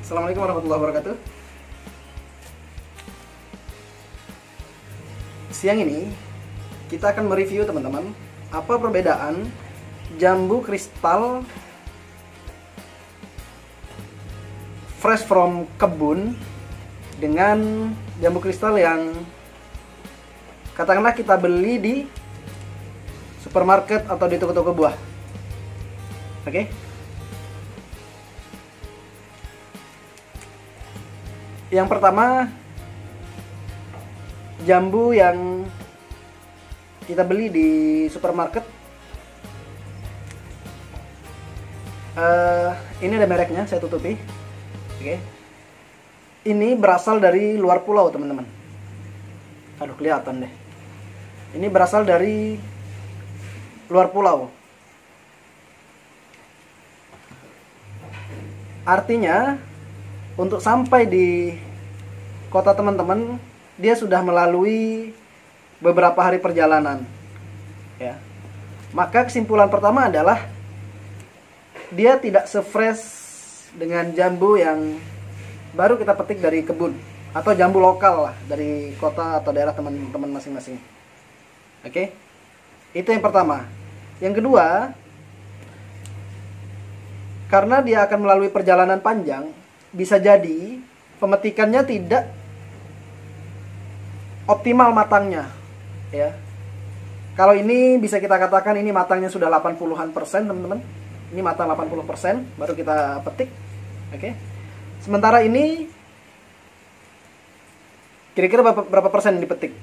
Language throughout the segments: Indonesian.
Assalamualaikum warahmatullahi wabarakatuh. Siang ini kita akan mereview teman-teman, apa perbedaan jambu kristal fresh from kebun dengan jambu kristal yang katakanlah kita beli di supermarket atau di toko-toko buah. Oke? Yang pertama, jambu yang kita beli di supermarket. Ini ada mereknya, saya tutupi. Oke. Ini berasal dari luar pulau, teman-teman. Aduh, kelihatan deh. Ini berasal dari luar pulau. Artinya, untuk sampai di kota teman-teman, dia sudah melalui beberapa hari perjalanan. Ya. Maka kesimpulan pertama adalah dia tidak se-fresh dengan jambu yang baru kita petik dari kebun atau jambu lokal lah dari kota atau daerah teman-teman masing-masing. Oke? Itu yang pertama. Yang kedua, karena dia akan melalui perjalanan panjang, bisa jadi pemetikannya tidak optimal matangnya, ya. Kalau ini bisa kita katakan ini matangnya sudah 80-an%, teman-teman. Ini matang 80%, baru kita petik. Oke. Sementara ini kira-kira berapa persen yang dipetik?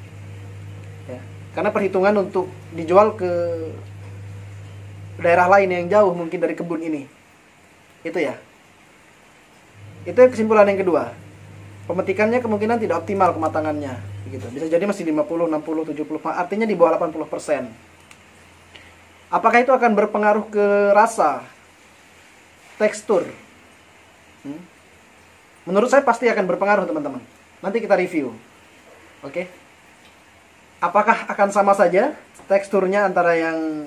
Ya. Karena perhitungan untuk dijual ke daerah lain yang jauh mungkin dari kebun ini. Itu ya. Itu kesimpulan yang kedua. Pemetikannya kemungkinan tidak optimal kematangannya, begitu. Bisa jadi masih 50, 60, 70, artinya di bawah 80%. Apakah itu akan berpengaruh ke rasa, tekstur? Menurut saya pasti akan berpengaruh, teman-teman. Nanti kita review. Oke. Apakah akan sama saja teksturnya antara yang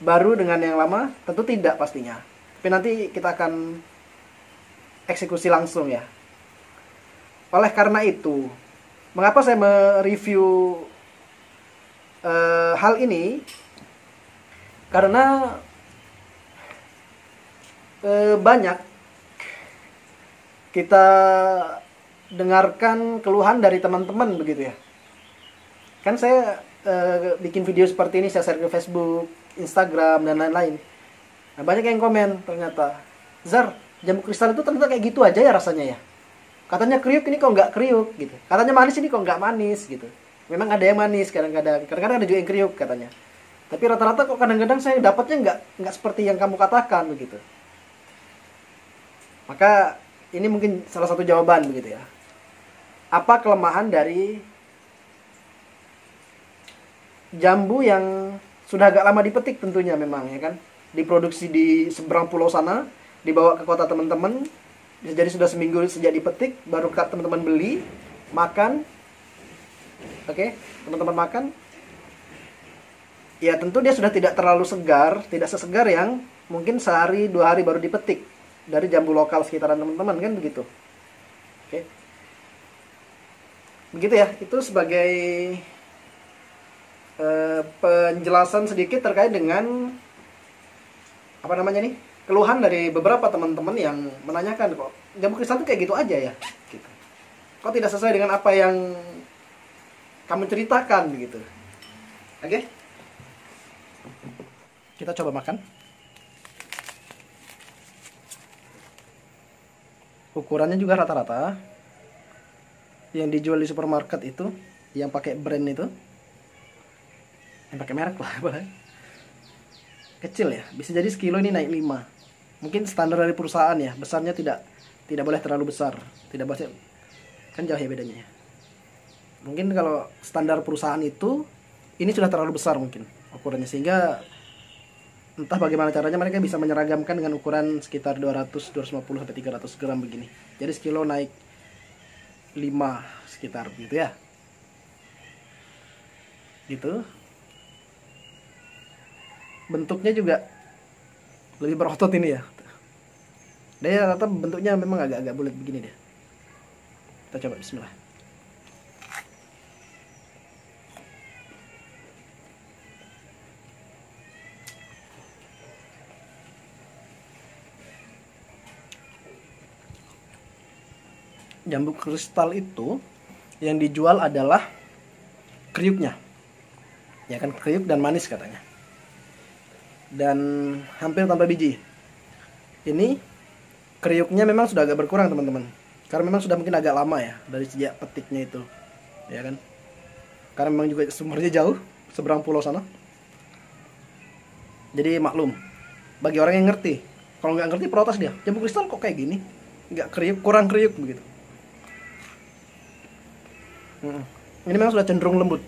baru dengan yang lama? Tentu tidak pastinya. Tapi nanti kita akan eksekusi langsung ya. Oleh karena itu, mengapa saya mereview hal ini? Karena banyak kita dengarkan keluhan dari teman-teman begitu ya. Kan saya bikin video seperti ini, saya share ke Facebook, Instagram, dan lain-lain. Nah, banyak yang komen ternyata, Zar, jambu kristal itu ternyata kayak gitu aja ya rasanya ya. Katanya kriuk, ini kok nggak kriuk gitu. Katanya manis, ini kok nggak manis gitu. Memang ada yang manis kadang-kadang ada juga yang kriuk katanya. Tapi rata-rata kok kadang-kadang saya dapatnya nggak seperti yang kamu katakan begitu. Maka ini mungkin salah satu jawaban begitu ya. Apa kelemahan dari jambu yang sudah agak lama dipetik tentunya memang ya kan. Diproduksi di seberang pulau sana, dibawa ke kota teman-teman. Jadi sudah seminggu sejak dipetik, baru teman-teman beli, makan. Oke, teman-teman makan. Ya tentu dia sudah tidak terlalu segar, tidak sesegar yang mungkin sehari 2 hari baru dipetik dari jambu lokal sekitaran teman-teman kan begitu. Oke. Begitu ya, itu sebagai penjelasan sedikit terkait dengan apa namanya nih, keluhan dari beberapa teman-teman yang menanyakan kok jambu kristal itu kayak gitu aja ya gitu. Kok tidak sesuai dengan apa yang kamu ceritakan begitu. Oke? Kita coba makan. Ukurannya juga rata-rata yang dijual di supermarket itu, yang pakai brand itu, yang pakai merek lah, kecil ya. Bisa jadi sekilo ini naik 5. Mungkin standar dari perusahaan ya, besarnya tidak boleh terlalu besar, tidak boleh, kan jauh ya bedanya ya. Mungkin kalau standar perusahaan itu, ini sudah terlalu besar mungkin ukurannya, sehingga entah bagaimana caranya mereka bisa menyeragamkan dengan ukuran sekitar 200, 250 sampai 300 gram begini. Jadi sekilo naik 5 sekitar gitu ya. Gitu. Bentuknya juga lebih berotot ini ya. Dia rata bentuknya memang agak-agak bulat begini deh. Kita coba bismillah. Jambu kristal itu yang dijual adalah kriuknya. Ya kan, kriuk dan manis katanya. Dan hampir tanpa biji. Ini kriuknya memang sudah agak berkurang teman-teman, karena memang sudah mungkin agak lama ya dari sejak petiknya itu, ya kan, karena memang juga sumbernya jauh seberang pulau sana. Jadi maklum bagi orang yang ngerti. Kalau nggak ngerti protes dia, jambu kristal kok kayak gini, nggak kriuk, kurang kriuk begitu. Ini memang sudah cenderung lembut,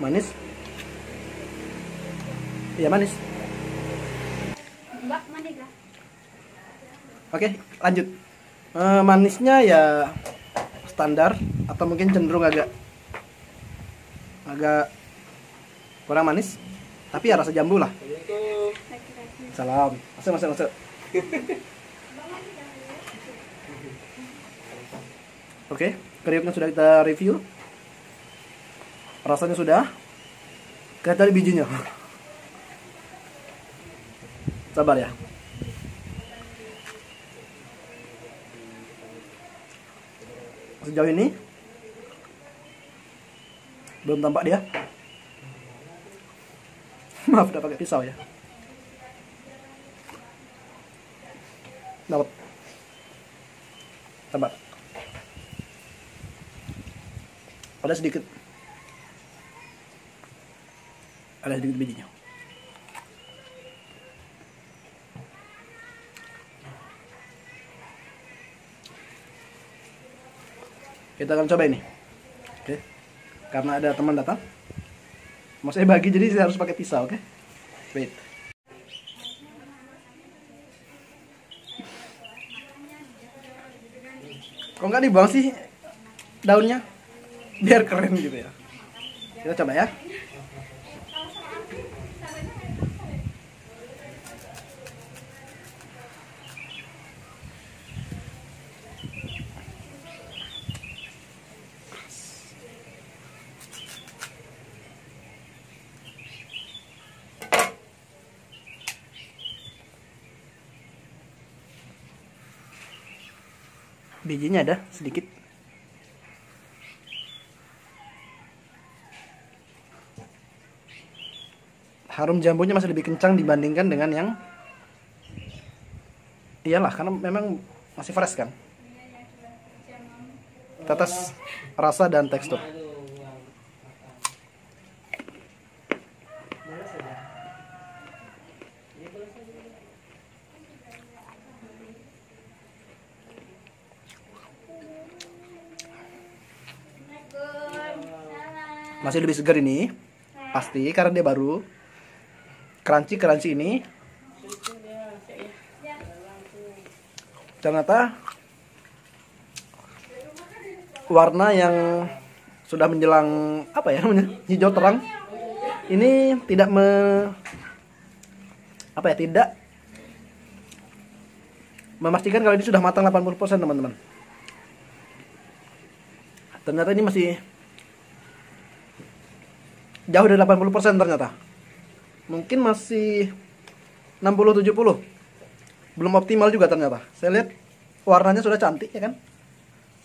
manis. Iya manis. Oke, lanjut. Manisnya ya standar atau mungkin cenderung agak kurang manis, tapi ya rasa jambu lah. Salam. Masuk. Oke, kriuknya sudah kita review. Rasanya sudah. Kita cari bijinya. Sabar ya. Sejauh ini belum tampak dia. Maaf, udah pakai pisau ya. Dapat. Sabar. Ada sedikit bijinya. Kita akan coba ini. Oke. Karena ada teman datang, mau saya bagi, jadi saya harus pakai pisau, oke? Wait. Kok nggak dibuang sih daunnya? Biar keren gitu ya. Kita coba ya. Bijinya ada sedikit. Harum jambunya masih lebih kencang dibandingkan dengan yang, iyalah, karena memang masih fresh kan. Tetes rasa dan tekstur. Masih lebih segar ini, pasti, karena dia baru. Crunchy ini ternyata warna yang sudah menjelang apa ya namanya, hijau terang. Ini tidak tidak memastikan kalau ini sudah matang 80% teman-teman. Ternyata ini masih jauh dari 80% ternyata. Mungkin masih 60-70. Belum optimal juga ternyata. Saya lihat warnanya sudah cantik ya kan.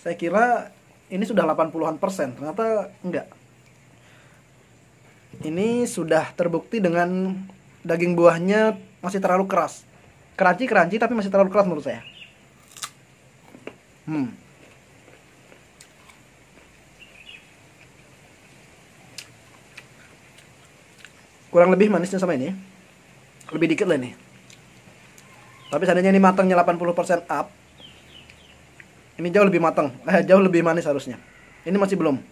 Saya kira ini sudah 80-an%, ternyata enggak. Ini sudah terbukti dengan daging buahnya masih terlalu keras. Crunchy tapi masih terlalu keras menurut saya. Kurang lebih manisnya sama ini. Lebih dikit lah ini. Tapi seandainya ini matangnya 80% up, ini jauh lebih matang. Jauh lebih manis harusnya. Ini masih belum.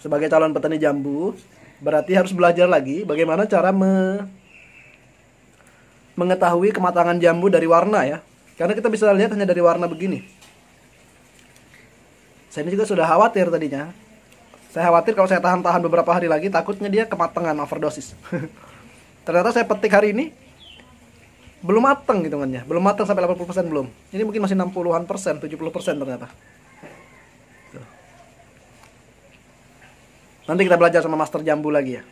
Sebagai calon petani jambu, berarti harus belajar lagi bagaimana cara mengetahui kematangan jambu dari warna ya. Karena kita bisa lihat hanya dari warna begini. Saya ini juga sudah khawatir tadinya. Saya khawatir kalau saya tahan-tahan beberapa hari lagi, takutnya dia kematangan, overdosis. Ternyata saya petik hari ini belum matang hitungannya, belum matang sampai 80% belum. Ini mungkin masih 60-an persen, 70% ternyata. Tuh. Nanti kita belajar sama master jambu lagi ya.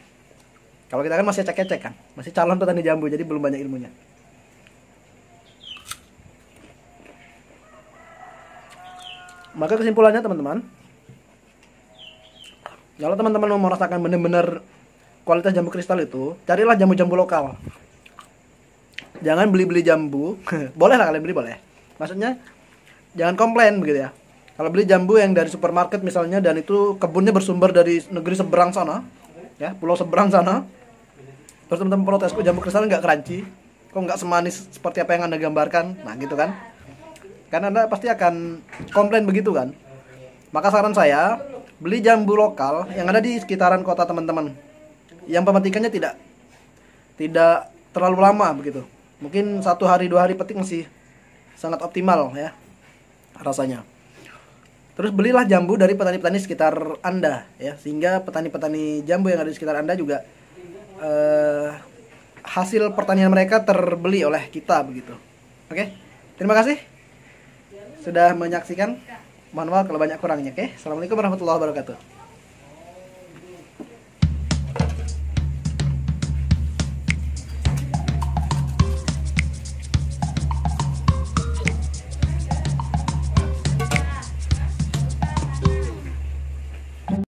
Kalau kita kan masih cek-cek kan, masih calon petani jambu, jadi belum banyak ilmunya. Maka kesimpulannya teman-teman, kalau teman-teman mau merasakan benar-benar kualitas jambu kristal itu, carilah jambu-jambu lokal. Jangan beli-beli jambu. Boleh lah kalian beli, boleh. Maksudnya jangan komplain begitu ya. Kalau beli jambu yang dari supermarket misalnya, dan itu kebunnya bersumber dari negeri seberang sana, ya, pulau seberang sana. Terus teman-teman protes, kok jambu kristal nggak crunchy, kok nggak semanis seperti apa yang Anda gambarkan. Nah gitu kan. Karena Anda pasti akan komplain begitu kan. Maka saran saya, beli jambu lokal yang ada di sekitaran kota teman-teman, yang pemetikannya tidak terlalu lama begitu. Mungkin 1 hari 2 hari petik masih sangat optimal ya rasanya. Terus belilah jambu dari petani-petani sekitar Anda ya, sehingga petani-petani jambu yang ada di sekitar Anda juga hasil pertanian mereka terbeli oleh kita begitu. Oke, terima kasih sudah menyaksikan. Mohon maaf kalau banyak kurangnya. Oke, assalamualaikum warahmatullahi wabarakatuh.